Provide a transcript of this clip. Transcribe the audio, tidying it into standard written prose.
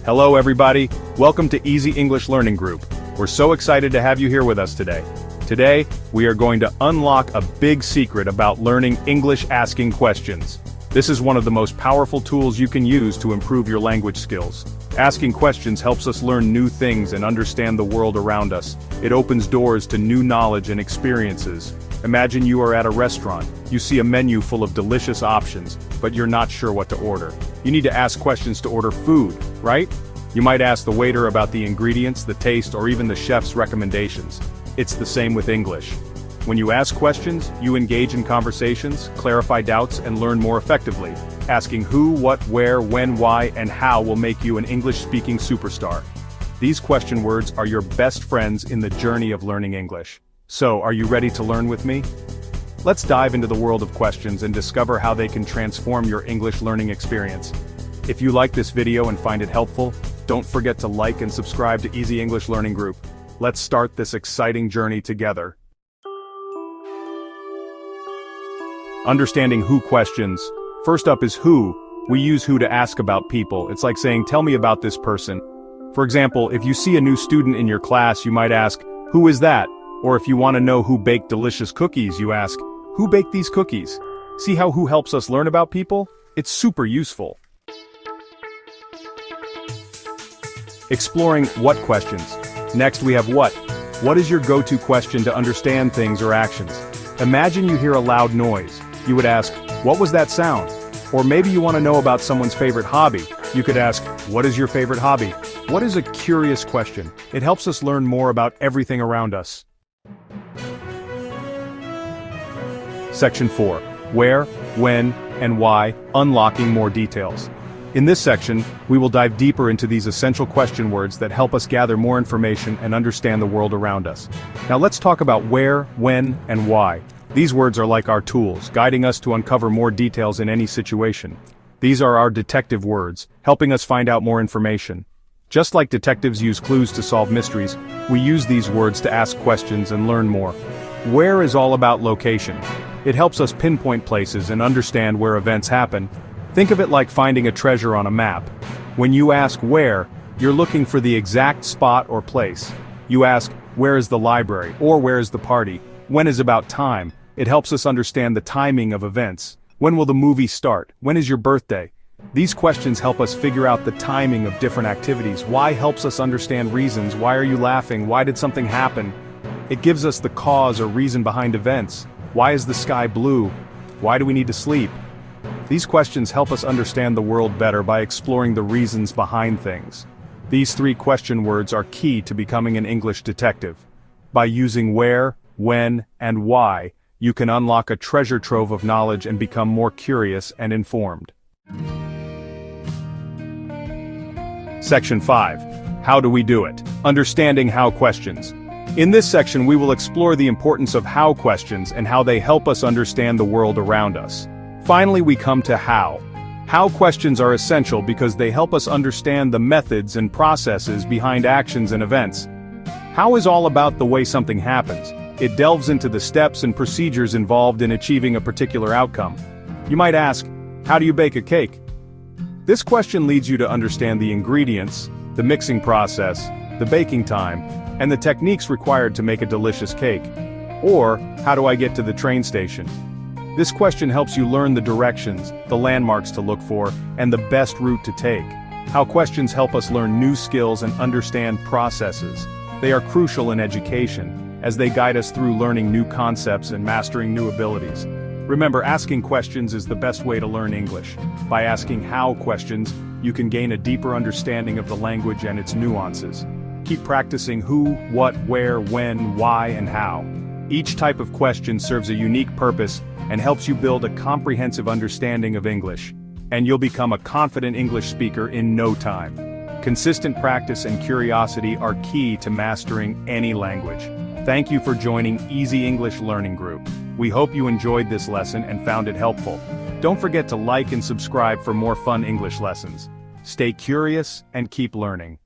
Hello everybody, welcome to Easy English Learning Group. We're so excited to have you here with us today. Today, we are going to unlock a big secret about learning English asking questions. This is one of the most powerful tools you can use to improve your language skills. Asking questions helps us learn new things and understand the world around us. It opens doors to new knowledge and experiences. Imagine you are at a restaurant. You see a menu full of delicious options, but you're not sure what to order. You need to ask questions to order food, right? You might ask the waiter about the ingredients, the taste, or even the chef's recommendations. It's the same with English. When you ask questions, you engage in conversations, clarify doubts, and learn more effectively. Asking who, what, where, when, why, and how will make you an English-speaking superstar. These question words are your best friends in the journey of learning English. So, are you ready to learn with me? Let's dive into the world of questions and discover how they can transform your English learning experience. If you like this video and find it helpful, don't forget to like and subscribe to Easy English Learning Group. Let's start this exciting journey together. Understanding who questions. First up is who. We use who to ask about people. It's like saying, tell me about this person. For example, if you see a new student in your class, you might ask, who is that? Or if you want to know who baked delicious cookies, you ask, who baked these cookies? See how who helps us learn about people? It's super useful. Exploring what questions. Next we have what. What is your go-to question to understand things or actions? Imagine you hear a loud noise. You would ask, what was that sound? Or maybe you want to know about someone's favorite hobby. You could ask, what is your favorite hobby? What is a curious question? It helps us learn more about everything around us. Section 4. Where, when, and why, unlocking more details. In this section, we will dive deeper into these essential question words that help us gather more information and understand the world around us. Now let's talk about where, when, and why. These words are like our tools, guiding us to uncover more details in any situation. These are our detective words, helping us find out more information. Just like detectives use clues to solve mysteries, we use these words to ask questions and learn more. Where is all about location. It helps us pinpoint places and understand where events happen. Think of it like finding a treasure on a map. When you ask where, you're looking for the exact spot or place. You ask, where is the library, or where is the party? When is about time. It helps us understand the timing of events. When will the movie start? When is your birthday? These questions help us figure out the timing of different activities. Why helps us understand reasons. Why are you laughing? Why did something happen? It gives us the cause or reason behind events. Why is the sky blue? Why do we need to sleep? These questions help us understand the world better by exploring the reasons behind things. These three question words are key to becoming an English detective. By using where, when, and why, you can unlock a treasure trove of knowledge and become more curious and informed. Section 5. How do we do it? Understanding how questions. In this section we will explore the importance of how questions and how they help us understand the world around us. Finally we come to how. How questions are essential because they help us understand the methods and processes behind actions and events. How is all about the way something happens. It delves into the steps and procedures involved in achieving a particular outcome. You might ask, how do you bake a cake? This question leads you to understand the ingredients, the mixing process, the baking time, and the techniques required to make a delicious cake. Or, how do I get to the train station? This question helps you learn the directions, the landmarks to look for, and the best route to take. How questions help us learn new skills and understand processes. They are crucial in education, as they guide us through learning new concepts and mastering new abilities. Remember, asking questions is the best way to learn English. By asking how questions, you can gain a deeper understanding of the language and its nuances. Keep practicing who, what, where, when, why, and how. Each type of question serves a unique purpose and helps you build a comprehensive understanding of English. And you'll become a confident English speaker in no time. Consistent practice and curiosity are key to mastering any language. Thank you for joining Easy English Learning Group. We hope you enjoyed this lesson and found it helpful. Don't forget to like and subscribe for more fun English lessons. Stay curious and keep learning.